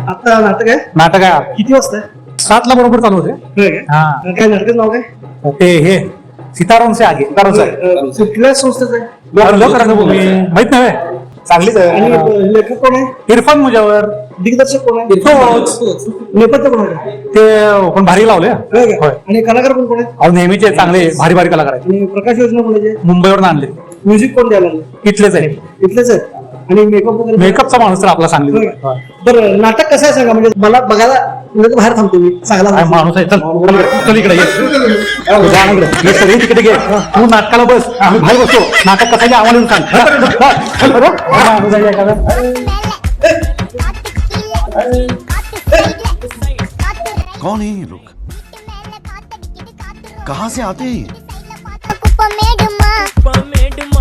आता नाटक आहे. नाटक आहे किती वाजता आहे? 7ला बरोबर चालू होते. होय काय? हा काय नाटकाचं नाव काय? ते हे सितारों से आगे सितारों से कुठल्या संस्थेचं आहे? माहित नाही चांगलीच आणि आहे. लेखक कोण आहे? इरफान मुजावर दिग्दर्शक कोण आहे? तोच. नेपथ्य कोण आहे? ते पण भारी लावले. होय काय? होय. आणि कलाकार कोण कोण आहे? अहो नेहमीचे चांगले भारी भारी कलाकार आहेत. आणि प्रकाश योजना कोणाची? मुंबईवरून आणले. म्युझिक कोण द्यायला लागलं? इथलेच आहे. इथलेच आहे. आणि मेकअप वगैरे? मेकअपचा माणूस तर आपला सांगली. होय काय? बरं नाटक कसं आहे सांगा, म्हणजे मला बघायला म्हणजे बाहेर थांबतो मी चांगला माणूस आहे. चल इकडे ये. जा ना इकडे. ये सगळे तिकडे घे. तू नाटकाला बस, आम्ही बाहेर बसतो. नाटक कसं आहे आम्हाला सांग. माणूस आहे एखादा. कौन है ये लोग? कहाँ से आते हैं?